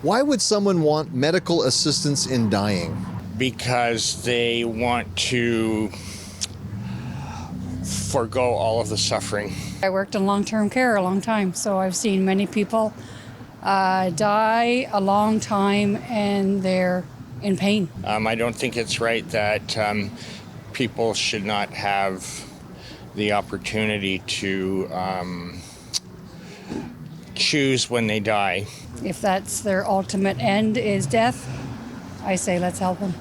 Why would someone want medical assistance in dying? Because they want to forego all of the suffering. I worked in long-term care a long time, so I've seen many people die a long time and they're in pain. I don't think it's right that people should not have the opportunity to choose when they die. If that's their ultimate end is death, I say let's help them.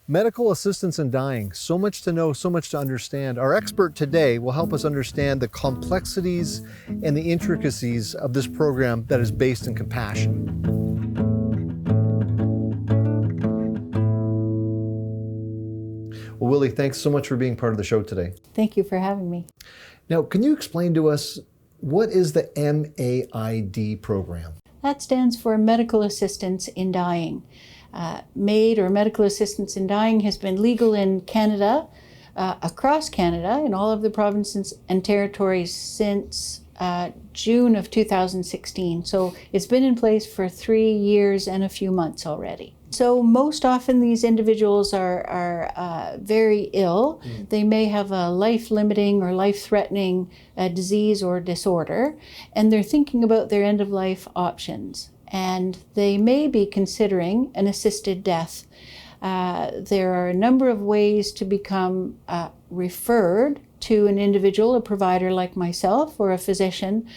Medical assistance in dying, so much to know, so much to understand. Our expert today will help us understand the complexities and the intricacies of this program that is based in compassion. Well, Willi, thanks so much for being part of the show today. Thank you for having me. Now, can you explain to us, what is the NIAID program? That stands for Medical Assistance in Dying. MAID, or Medical Assistance in Dying, has been legal in Canada, across Canada, in all of the provinces and territories since June of 2016. So it's been in place for 3 years and a few months already. So most often these individuals are very ill. They may have a life-limiting or life-threatening disease or disorder, and they're thinking about their end-of-life options. And they may be considering an assisted death. There are a number of ways to become referred to an individual, a provider like myself or a physician.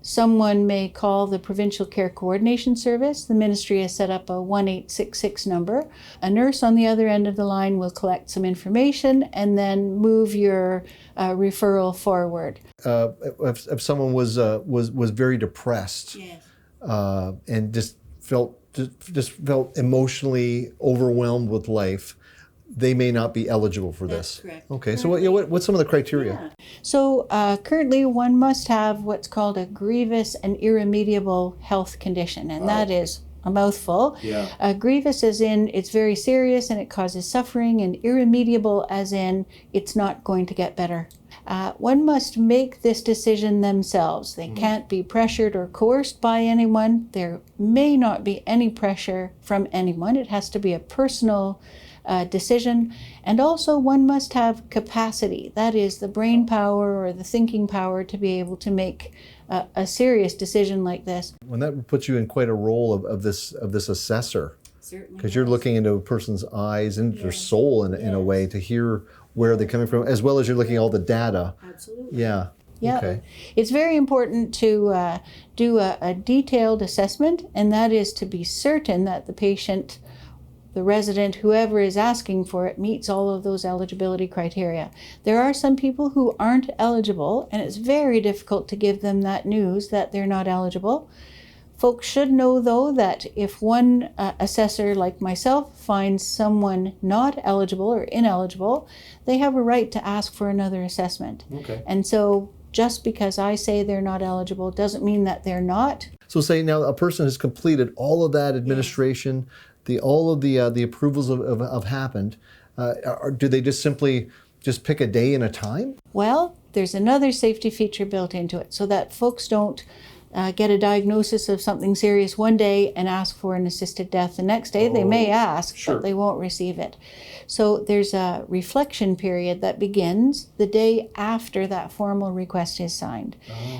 Someone may call the Provincial Care Coordination Service. The ministry has set up a 1866 number. A nurse on the other end of the line will collect some information and then move your referral forward. If someone was very depressed, Yes. And just felt emotionally overwhelmed with life, they may not be eligible for this. That's correct. Okay, so what's some of the criteria? Yeah. So currently one must have what's called a grievous and irremediable health condition, and that is a mouthful. Yeah. Grievous as in it's very serious and it causes suffering, and irremediable as in it's not going to get better. One must make this decision themselves. They can't be pressured or coerced by anyone. There may not be any pressure from anyone. It has to be a personal decision. And also one must have capacity. That is the brain power or the thinking power to be able to make a serious decision like this. When that puts you in quite a role of this assessor, because you're looking into a person's eyes, into their soul in a way, to hear where they're coming from, as well as you're looking at all the data. Absolutely. Yeah. Yeah. Okay. It's very important to do a detailed assessment, and that is to be certain that the patient, the resident, whoever is asking for it, meets all of those eligibility criteria. There are some people who aren't eligible, and it's very difficult to give them that news that they're not eligible. Folks should know, though, that if one assessor like myself finds someone not eligible or ineligible, they have a right to ask for another assessment. Okay. And so just because I say they're not eligible doesn't mean that they're not. So say now a person has completed all of that administration, all of the approvals have happened. Do they just simply pick a day and a time? Well, there's another safety feature built into it so that folks don't get a diagnosis of something serious one day and ask for an assisted death the next day. They may ask, but they won't receive it. So there's a reflection period that begins the day after that formal request is signed.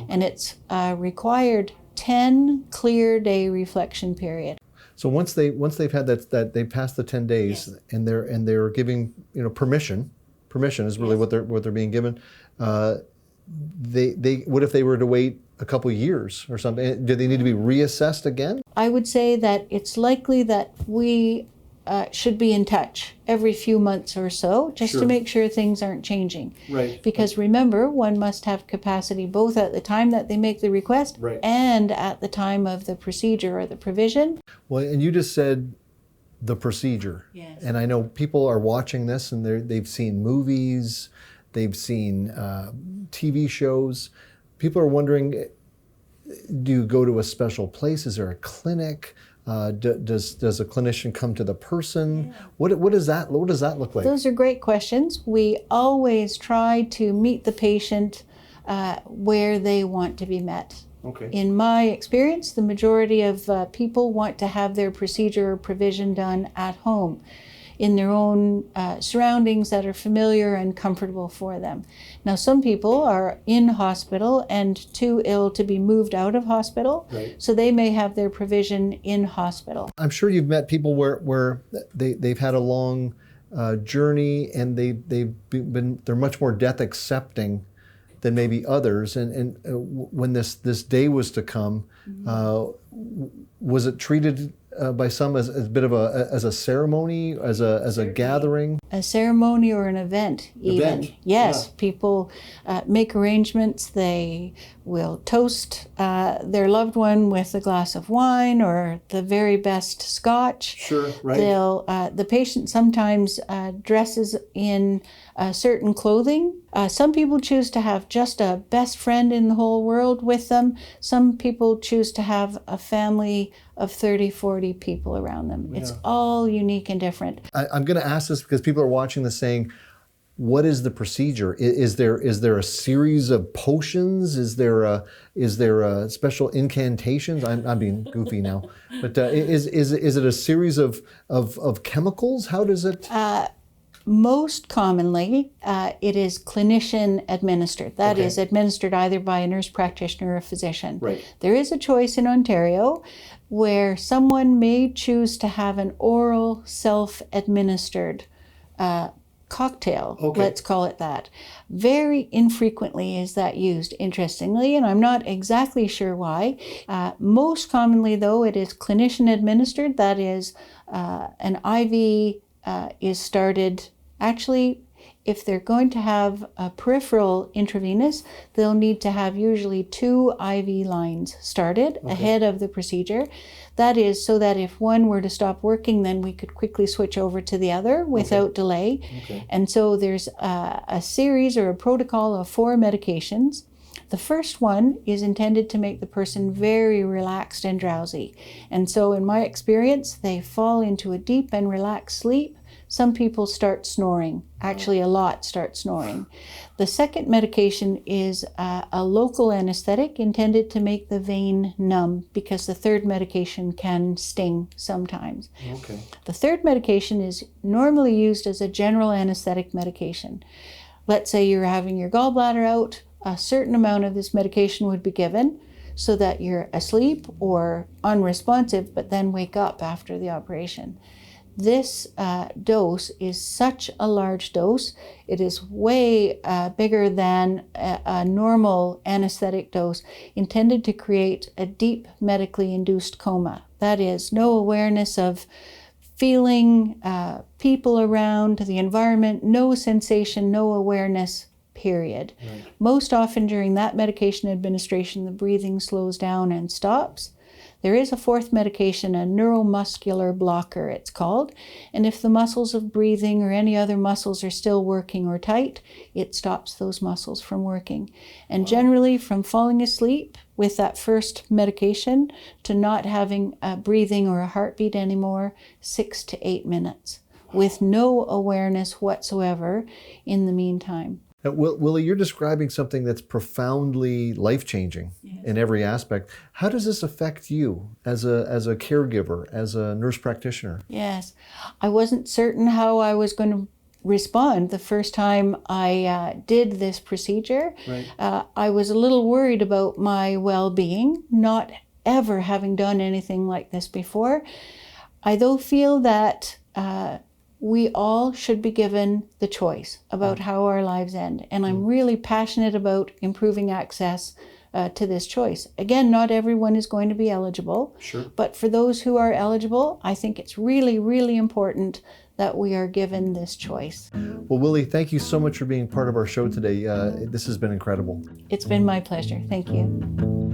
And it's a required 10 clear day reflection period. So once they've had that they passed the 10 days, and they're giving permission is really what they're being given. They what if they were to wait a couple of years or something? Do they need to be reassessed again? I would say that it's likely that we should be in touch every few months or so, just to make sure things aren't changing. Right. Because remember, one must have capacity both at the time that they make the request and at the time of the procedure or the provision. Well, and you just said the procedure. Yes. And I know people are watching this and they've seen movies, they've seen TV shows. People are wondering, do you go to a special place? Is there a clinic? Does a clinician come to the person? What does that look like? Those are great questions. We always try to meet the patient where they want to be met. Okay. In my experience, the majority of people want to have their procedure or provision done at home, in their own surroundings that are familiar and comfortable for them. Now, some people are in hospital and too ill to be moved out of hospital, Right. so they may have their provision in hospital. I'm sure you've met people where they've had a long journey and they're much more death accepting than maybe others. And when this day was to come, was it treated by some as a bit of a ceremony, as a gathering? A ceremony or an event, even. Event, Yes, yeah. people make arrangements. They will toast their loved one with a glass of wine or the very best scotch. Sure, right. The patient sometimes dresses in certain clothing. Some people choose to have just a best friend in the whole world with them. Some people choose to have a family of 30, 40 people around them. It's all unique and different. I'm going to ask this because people are watching this saying, what is the procedure? Is there a series of potions? Is there a special incantations? I'm being goofy now, but is it a series of chemicals? How does it? Most commonly, it is clinician administered. That is administered either by a nurse practitioner or a physician. Right. There is a choice in Ontario where someone may choose to have an oral self-administered cocktail, let's call it that. Very infrequently is that used, interestingly, and I'm not exactly sure why. Most commonly, though, it is clinician administered. That is, an IV is started. Actually, if they're going to have a peripheral intravenous, they'll need to have usually 2 IV lines started ahead of the procedure. That is so that if one were to stop working, then we could quickly switch over to the other without delay. And so there's a series or a protocol of 4 medications. The first one is intended to make the person very relaxed and drowsy. And so in my experience, they fall into a deep and relaxed sleep. Some people start snoring. Actually, a lot start snoring. The second medication is a local anesthetic intended to make the vein numb, because the third medication can sting sometimes. Okay. The third medication is normally used as a general anesthetic medication. Let's say you're having your gallbladder out, a certain amount of this medication would be given so that you're asleep or unresponsive, but then wake up after the operation. This dose is such a large dose. It is way bigger than a normal anesthetic dose, intended to create a deep medically induced coma. That is, no awareness of feeling people around, the environment, no sensation, no awareness, period. Right. Most often during that medication administration, the breathing slows down and stops. There is a fourth medication, a neuromuscular blocker, it's called. And if the muscles of breathing or any other muscles are still working or tight, it stops those muscles from working. And generally, from falling asleep with that first medication to not having a breathing or a heartbeat anymore, 6 to 8 minutes, with no awareness whatsoever in the meantime. Now, Willi, you're describing something that's profoundly life-changing in every aspect. How does this affect you as a caregiver, as a nurse practitioner? Yes, I wasn't certain how I was going to respond the first time I did this procedure. Right. I was a little worried about my well-being, not ever having done anything like this before. I though feel that we all should be given the choice about how our lives end. And I'm really passionate about improving access to this choice. Again, not everyone is going to be eligible. Sure. But for those who are eligible, I think it's really, really important that we are given this choice. Well, Willi, thank you so much for being part of our show today. This has been incredible. It's been my pleasure. Thank you.